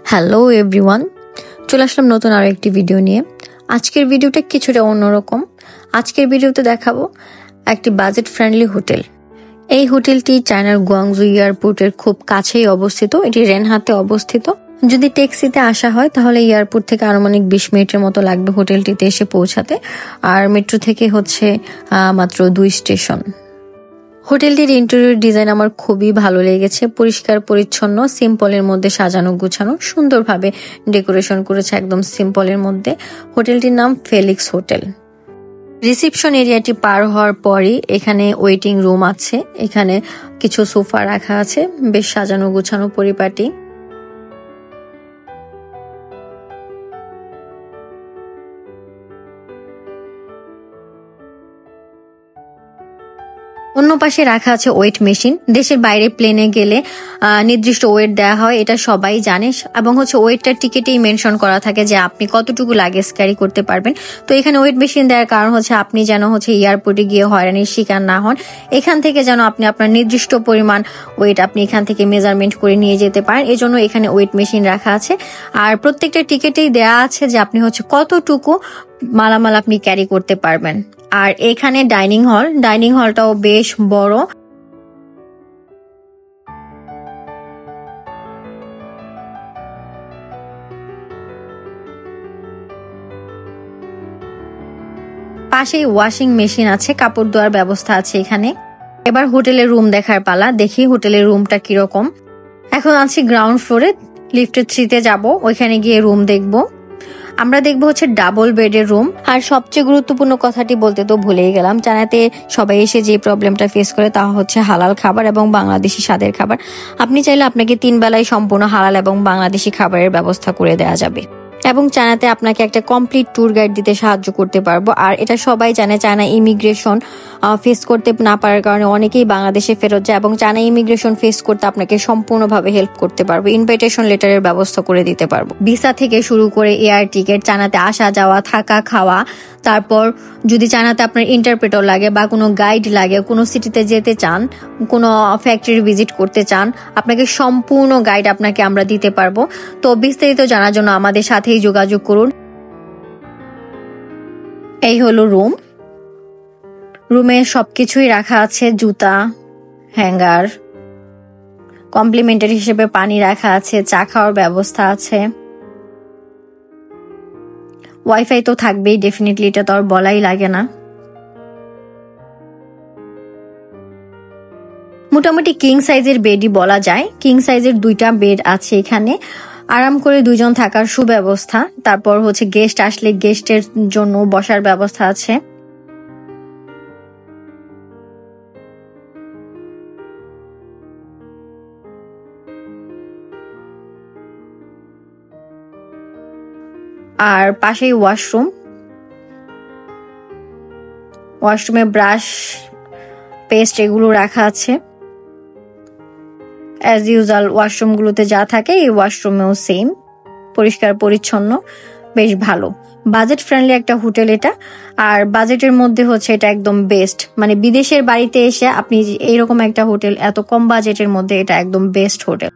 Hello everyone, চলে আসলাম নতুন আরো একটি ভিডিও নিয়ে। আজকের ভিডিওটা কিছুটা অন্যরকম। আজকের ভিডিওতে দেখাবো একটি বাজেট ফ্রেন্ডলি হোটেল। এই হোটেলটি চায়নার গুয়াংজু এয়ারপোর্টের খুব কাছেই অবস্থিত। এটি রেনহাতে অবস্থিত। যদি ট্যাক্সিতে আসা হয় তাহলে এয়ারপোর্ট থেকে আনুমানিক 20 মিনিটের মতো লাগবে হোটেলটিতে এসে পৌঁছাতে। আর মেট্রো থেকে হচ্ছে মাত্র 2 স্টেশন। হোটেলটির ইন্টেরিয়র ডিজাইন আমার খুবই ভালো লেগেছে। পরিষ্কার পরিচ্ছন্ন, সিম্পলের মধ্যে সাজানো গুছানো, সুন্দরভাবে ডেকোরেশন করেছে একদম সিম্পলের মধ্যে। হোটেলটির নাম ফেলিক্স হোটেল। রিসেপশন এরিয়াটি পার হওয়ার পরই এখানে ওয়েটিং রুম আছে। এখানে কিছু সোফা রাখা আছে, বেশ সাজানো গুছানো পরিপাটি। অন্য পাশে রাখা আছে ওয়েট মেশিন। দেশের বাইরে প্লেনে গেলে নির্দিষ্ট ওয়েট দেওয়া হয়, এটা সবাই জানে। এবং হচ্ছে ওয়েটটার টিকেটেই মেনশন করা থাকে যে আপনি কতটুকু লাগেজ ক্যারি করতে পারবেন। তো এখানে ওয়েট মেশিন দেওয়ার কারণ হচ্ছে আপনি যেন হচ্ছে এয়ারপোর্টে গিয়ে হয়রানির শিকার না হন। এখান থেকে যেন আপনি আপনার নির্দিষ্ট পরিমাণ ওয়েট আপনি এখান থেকে মেজারমেন্ট করে নিয়ে যেতে পারেন। এজন্য এখানে ওয়েট মেশিন রাখা আছে। আর প্রত্যেকটা টিকেটেই দেওয়া আছে যে আপনি হচ্ছে কতটুকু মালামাল আপনি ক্যারি করতে পারবেন। আর এখানে ডাইনিং হলটাও বেশ বড়। পাশেই ওয়াশিং মেশিন আছে, কাপড় ধোয়ার ব্যবস্থা আছে এখানে। এবার হোটেলের রুম দেখার পালা। দেখি হোটেলের রুমটা কিরকম। এখন আছি গ্রাউন্ড ফ্লোরে, লিফটের 3-তে যাব, ওইখানে গিয়ে রুম দেখব। আমরা দেখবো হচ্ছে ডাবল বেডের রুম। আর সবচেয়ে গুরুত্বপূর্ণ কথাটি বলতে তো ভুলেই গেলাম, চায়নাতে সবাই এসে যে প্রবলেমটা ফেস করে তা হচ্ছে হালাল খাবার এবং বাংলাদেশি স্বাদের খাবার। আপনি চাইলে আপনাকে 3 বেলায় সম্পূর্ণ হালাল এবং বাংলাদেশি খাবারের ব্যবস্থা করে দেওয়া যাবে। এবং চায়নাতে আপনাকে একটা কমপ্লিট ট্যুর গাইড দিতে সাহায্য করতে পারবো। আর এটা সবাই জানে, চায়না ইমিগ্রেশন ফেস করতে না পারার কারণে অনেকেই বাংলাদেশে ফেরত যায়, এবং চায়না ইমিগ্রেশন ফেস করতে আপনাকে সম্পূর্ণভাবে হেল্প করতে পারবো। ইনভাইটেশন লেটারের ব্যবস্থা করে দিতে পারবো। ভিসা থেকে শুরু করে এয়ার টিকিট, চায়নাতে আসা যাওয়া, থাকা খাওয়া, তারপর যদি চায়নাতে আপনার ইন্টারপ্রেটার লাগে বা কোনো গাইড লাগে, কোনো সিটিতে যেতে চান, কোনো ফ্যাক্টরি ভিজিট করতে চান, আপনাকে সম্পূর্ণ গাইড আপনাকে আমরা দিতে পারবো। তো বিস্তারিত জানার জন্য আমাদের সাথেই যোগাযোগ করুন। এই হলো রুম। রুমে সবকিছুই রাখা আছে, জুতা, হ্যাঙ্গার, কমপ্লিমেন্টারি হিসেবে পানি রাখা আছে, চা খাওয়ার ব্যবস্থা আছে। ওয়াইফাই তো থাকবেই ডেফিনেটলি, এটা তো আর বলাই লাগে না। মোটামুটি কিং সাইজের বেডই বলা যায়। কিং সাইজের 2টা বেড আছে এখানে, আরাম করে 2 জন থাকার সুব্যবস্থা। তারপর হচ্ছে গেস্ট আসলে গেস্টের জন্য বসার ব্যবস্থা আছে। আর পাশেই ওয়াশরুমে ব্রাশ, পেস্ট এগুলো রাখা আছে। অ্যাজ ইউজুয়াল ওয়াশরুমগুলোতে যা থাকে এই ওয়াশরুমেও সেম, পরিষ্কার পরিচ্ছন্ন, বেশ ভালো। বাজেট ফ্রেন্ডলি একটা হোটেল এটা। আর বাজেটের মধ্যে হচ্ছে এটা একদম বেস্ট। মানে বিদেশের বাড়িতে এসে আপনি এইরকম একটা হোটেল এত কম বাজেটের মধ্যে, এটা একদম বেস্ট হোটেল।